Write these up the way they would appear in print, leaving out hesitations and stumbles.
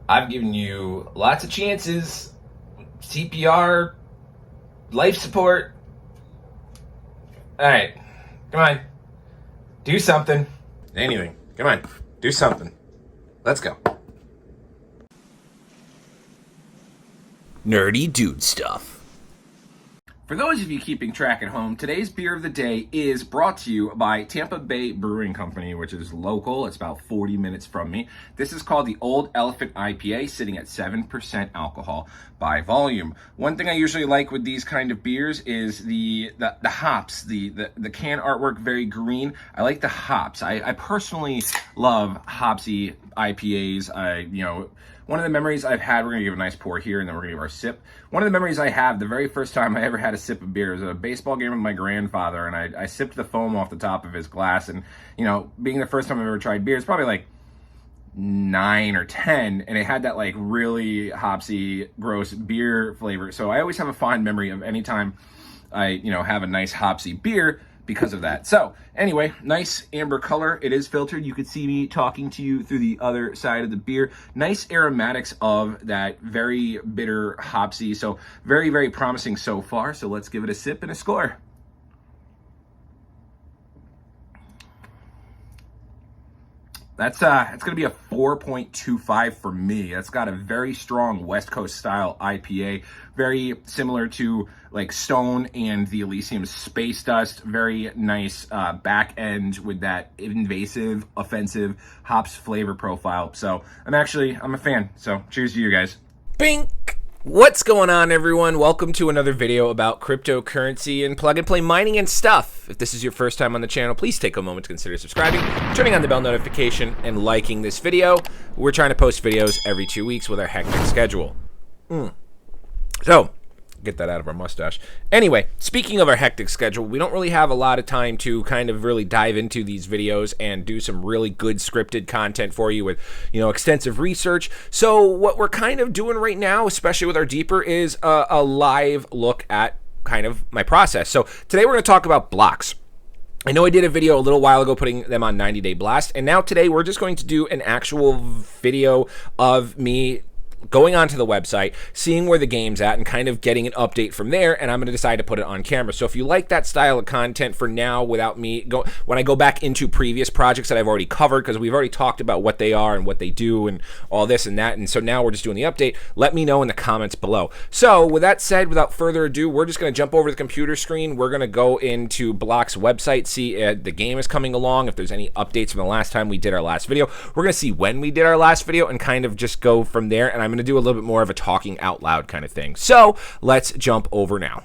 I've given you lots of chances. CPR, life support. All right, come on. Do something. Anything. Come on. Do something. Let's go. Nerdy dude stuff. For those of you keeping track at home, today's beer of the day is brought to you by Tampa Bay Brewing Company, which is local. It's about 40 minutes from me. This is called the Old Elephant Ipa, sitting at 7% alcohol by volume. One thing I usually like with these kind of beers is the hops, the can artwork, very green. I like the hops. I personally love hopsy IPAs. One of the memories I've had, we're going to give a nice pour here and then we're going to give our sip. One of the memories I have, the very first time I ever had a sip of beer was a baseball game with my grandfather, and I sipped the foam off the top of his glass. And, being the first time I've ever tried beer, it's probably like 9 or 10, and it had that like really hopsy, gross beer flavor. So I always have a fond memory of any time I, have a nice hopsy beer because of that. So anyway, nice amber color. It is filtered. You could see me talking to you through the other side of the beer. Nice aromatics of that very bitter hopsy. So very, very promising so far. So let's give it a sip and a score. That's it's going to be a 4.25 for me. That's got a very strong West Coast style IPA, very similar to like Stone and the Elysium Space Dust. Very nice back end with that invasive, offensive hops flavor profile. So I'm a fan. So cheers to you guys. Bink! What's going on, everyone? Welcome to another video about cryptocurrency and plug-and-play mining and stuff. If this is your first time on the channel, please take a moment to consider subscribing, turning on the bell notification, and liking this video. We're trying to post videos every 2 weeks with our hectic schedule. So, get that out of our mustache. Anyway, speaking of our hectic schedule, we don't really have a lot of time to kind of really dive into these videos and do some really good scripted content for you with, extensive research. So what we're kind of doing right now, especially with our Deeper, is a live look at kind of my process. So today we're going to talk about blocks. I know I did a video a little while ago putting them on 90-day blast, and now today we're just going to do an actual video of me going onto the website, seeing where the game's at, and kind of getting an update from there, and I'm going to decide to put it on camera. So if you like that style of content for now, without me when I go back into previous projects that I've already covered, because we've already talked about what they are and what they do and all this and that, and so now we're just doing the update, let me know in the comments below. So with that said, without further ado, we're just going to jump over the computer screen. We're going to go into Block's website, see the game is coming along, if there's any updates from the last time we did our last video. We're going to see when we did our last video and kind of just go from there, and I'm going to do a little bit more of a talking out loud kind of thing. So let's jump over now.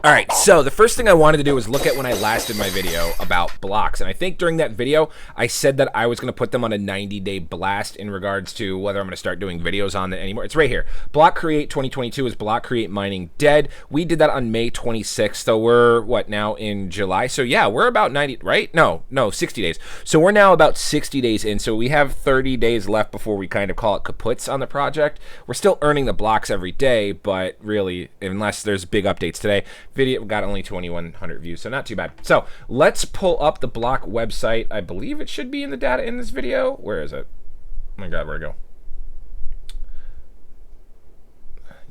All right, so the first thing I wanted to do was look at when I last did my video about blocks. And I think during that video, I said that I was going to put them on a 90-day blast in regards to whether I'm going to start doing videos on it anymore. It's right here. Blockcreate 2022 is Blockcreate mining dead. We did that on May 26th. So we're, what, now in July? So yeah, we're about 90, right? No, 60 days. So we're now about 60 days in. So we have 30 days left before we kind of call it kaputs on the project. We're still earning the blocks every day, but really, unless there's big updates today, video got only 2,100 views, so not too bad. So let's pull up the Block website. I believe it should be in the data in this video. Where is it? Oh my god, where'd it go?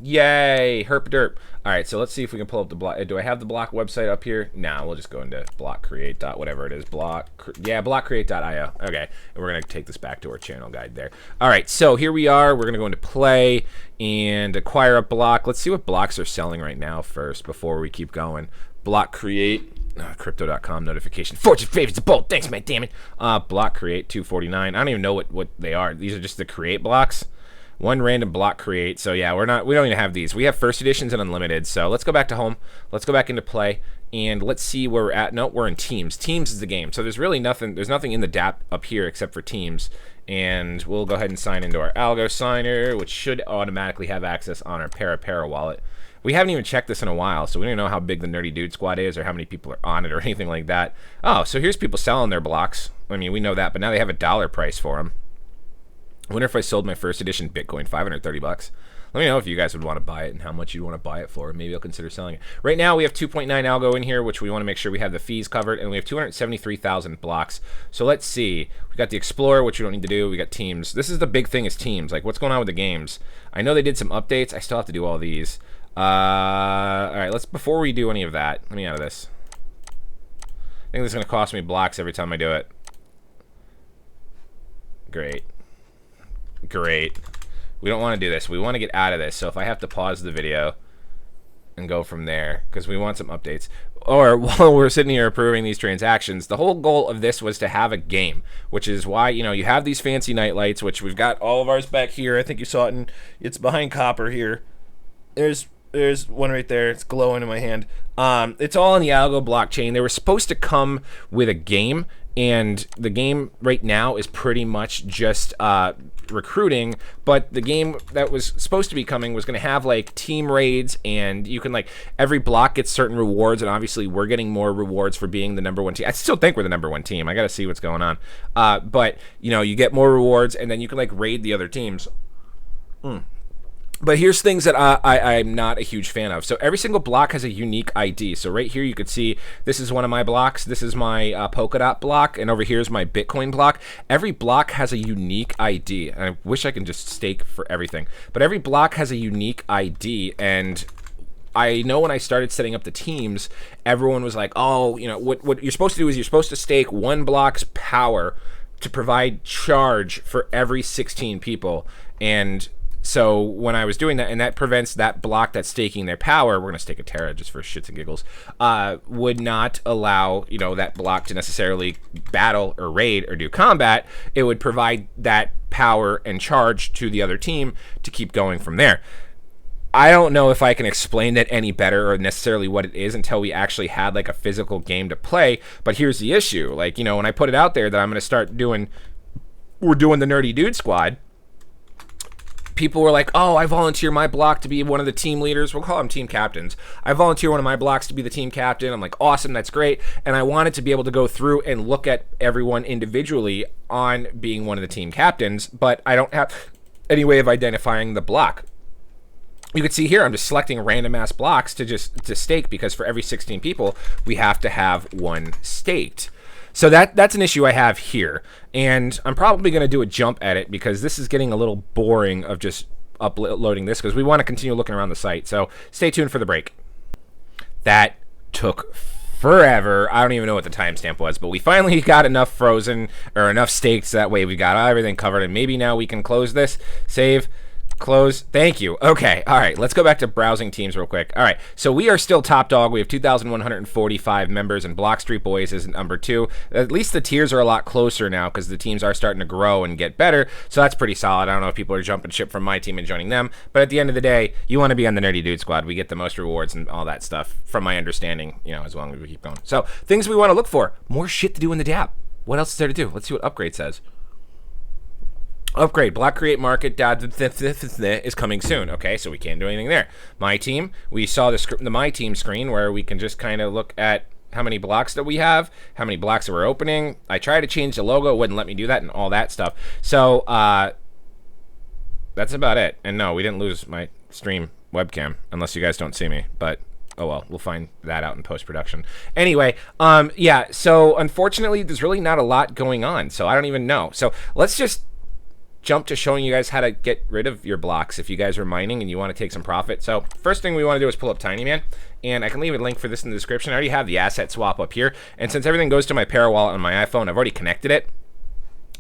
Yay, herp derp. All right, so let's see if we can pull up the Block. Do I have the Block website up here? Nah, we'll just go into Blockcreate. Whatever it is. Blockcreate.io. Okay, and we're gonna take this back to our channel guide there. All right, so here we are. We're gonna go into play and acquire a block. Let's see what blocks are selling right now first before we keep going. Blockcreate. Crypto.com notification. Fortune favors the bold. Thanks, man. Damn it. Blockcreate 249. I don't even know what they are. These are just the create blocks. One random block create. So yeah, we don't even have these. We have first editions and unlimited. So let's go back to home. Let's go back into play and let's see where we're at. No, we're in teams. Teams is the game. So there's really nothing. There's nothing in the DApp up here except for teams. And we'll go ahead and sign into our Algo signer, which should automatically have access on our Para wallet. We haven't even checked this in a while, so we don't even know how big the Nerdy Dude Squad is or how many people are on it or anything like that. Oh, so here's people selling their blocks. I mean, we know that, but now they have $1 price for them. I wonder if I sold my first edition Bitcoin, 530 bucks. Let me know if you guys would want to buy it and how much you'd want to buy it for. Maybe I'll consider selling it. Right now, we have 2.9 Algo in here, which we want to make sure we have the fees covered, and we have 273,000 blocks. So let's see. We got the Explorer, which we don't need to do. We got Teams. This is the big thing is Teams. Like, what's going on with the games? I know they did some updates. I still have to do all these. All right, before we do any of that, let me out of this. I think this is going to cost me blocks every time I do it. Great. Great. We don't want to do this. We want to get out of this. So if I have to pause the video and go from there, because we want some updates. Or while we're sitting here approving these transactions, the whole goal of this was to have a game, which is why, you know, you have these fancy night lights, which we've got all of ours back here. I think you saw it, and it's behind copper here. There's one right there. It's glowing in my hand. It's all on the Algo blockchain. They were supposed to come with a game, and the game right now is pretty much just recruiting, but the game that was supposed to be coming was going to have like team raids, and you can like every block gets certain rewards, and obviously we're getting more rewards for being the #1 team. I still think we're the #1 team. I got to see what's going on. But you know, you get more rewards, and then you can like raid the other teams. But here's things that I'm not a huge fan of. So every single block has a unique ID. So right here you could see this is one of my blocks. This is my Polkadot block, and over here is my Bitcoin block. Every block has a unique ID. And I wish I can just stake for everything. But every block has a unique ID, and I know when I started setting up the teams, everyone was like, oh, you know, what you're supposed to do is you're supposed to stake one block's power to provide charge for every 16 people. And so when I was doing that, and that prevents that block that's staking their power, we're going to stake a Terra just for shits and giggles, would not allow, you know, that block to necessarily battle or raid or do combat. It would provide that power and charge to the other team to keep going from there. I don't know if I can explain that any better or necessarily what it is until we actually had like a physical game to play. But here's the issue. Like, you know, when I put it out there that I'm going to start doing, we're doing the Nerdy Dude Squad, people were like, oh, I volunteer my block to be one of the team leaders. We'll call them team captains. I volunteer one of my blocks to be the team captain. I'm like, awesome, that's great. And I wanted to be able to go through and look at everyone individually on being one of the team captains, but I don't have any way of identifying the block. You can see here, I'm just selecting random ass blocks to stake, because for every 16 people, we have to have one staked. So that's an issue I have here, and I'm probably going to do a jump edit because this is getting a little boring of just uploading this, because we want to continue looking around the site. So stay tuned for the break. That took forever. I don't even know what the timestamp was, but we finally got enough frozen or enough staked, so that way we got everything covered, and maybe now we can close this, save, close. Thank you. Okay. All right. Let's go back to browsing teams real quick. All right. So we are still top dog. We have 2,145 members, and Block Street Boys is number 2. At least the tiers are a lot closer now because the teams are starting to grow and get better. So that's pretty solid. I don't know if people are jumping ship from my team and joining them, but at the end of the day, you want to be on the Nerdy Dude Squad. We get the most rewards and all that stuff from my understanding, you know, as long as we keep going. So things we want to look for, more shit to do in the dApp. What else is there to do? Let's see what Upgrade says. Upgrade, Blockcreate Market is coming soon. Okay, so we can't do anything there. My team, we saw the My Team screen where we can just kind of look at how many blocks that we have, how many blocks that we're opening. I tried to change the logo, it wouldn't let me do that and all that stuff. So that's about it. And no, we didn't lose my stream webcam, unless you guys don't see me, but oh well, we'll find that out in post-production. Anyway, yeah, so unfortunately, there's really not a lot going on, so I don't even know. So let's just jump to showing you guys how to get rid of your blocks if you guys are mining and you want to take some profit. So first thing we want to do is pull up TinyMan, and I can leave a link for this in the description. I already have the asset swap up here, and since everything goes to my Para wallet on my iPhone, I've already connected it.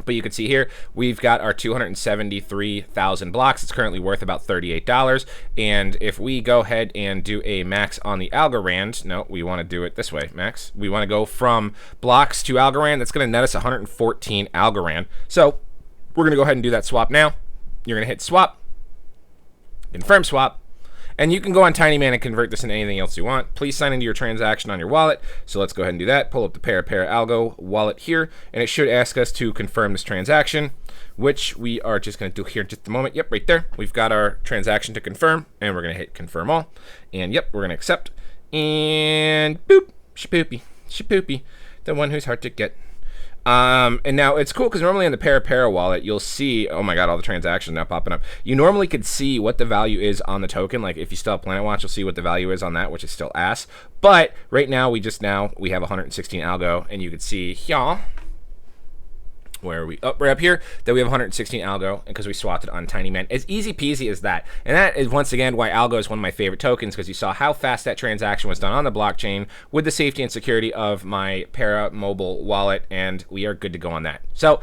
But you can see here, we've got our 273,000 blocks. It's currently worth about $38. And if we go ahead and do a max on the Algorand, no, we want to do it this way, max. We want to go from blocks to Algorand. That's going to net us 114 Algorand. So we're going to go ahead and do that swap now. You're going to hit swap, confirm swap, and you can go on TinyMan and convert this into anything else you want. Please sign into your transaction on your wallet. So let's go ahead and do that. Pull up the Para Algo wallet here, and it should ask us to confirm this transaction, which we are just going to do here in just a moment. Yep, right there. We've got our transaction to confirm, and we're going to hit confirm all. And yep, we're going to accept. And boop, shapoopy, shapoopy, the one who's hard to get. And now it's cool because normally in the Para wallet, you'll see, oh my god, all the transactions now popping up. You normally could see what the value is on the token. Like if you still have Planet Watch, you'll see what the value is on that, which is still ass. But right now, we have 116 algo, and you can see here, where are we? Oh, right up here, that we have 116 algo, because we swapped it on Tiny Man. As easy peasy as that. And that is, once again, why algo is one of my favorite tokens, because you saw how fast that transaction was done on the blockchain with the safety and security of my Para mobile wallet, and we are good to go on that. So,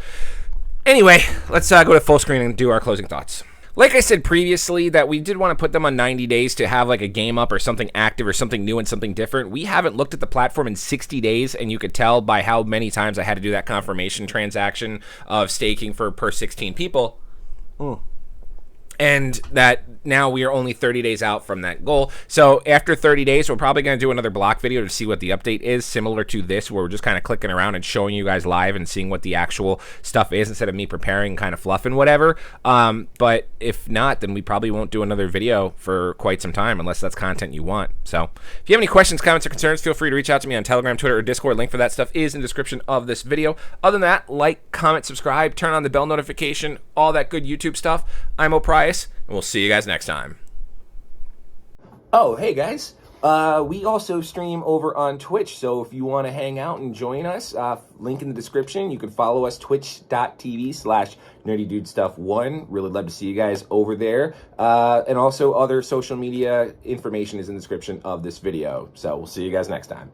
anyway, let's go to full screen and do our closing thoughts. Like I said previously, that we did want to put them on 90 days to have like a game up or something active or something new and something different. We haven't looked at the platform in 60 days, and you could tell by how many times I had to do that confirmation transaction of staking for per 16 people. And that now we are only 30 days out from that goal. So after 30 days, we're probably going to do another block video to see what the update is, similar to this, where we're just kind of clicking around and showing you guys live and seeing what the actual stuff is instead of me preparing and kind of fluffing whatever. But if not, then we probably won't do another video for quite some time unless that's content you want. So if you have any questions, comments, or concerns, feel free to reach out to me on Telegram, Twitter, or Discord. Link for that stuff is in the description of this video. Other than that, like, comment, subscribe, turn on the bell notification, all that good YouTube stuff. I'm O'Price, and we'll see you guys next time. Oh, hey guys. We also stream over on Twitch, so if you want to hang out and join us, link in the description. You can follow us, twitch.tv/nerdydudestuff1. Really love to see you guys over there. And also other social media information is in the description of this video. So we'll see you guys next time.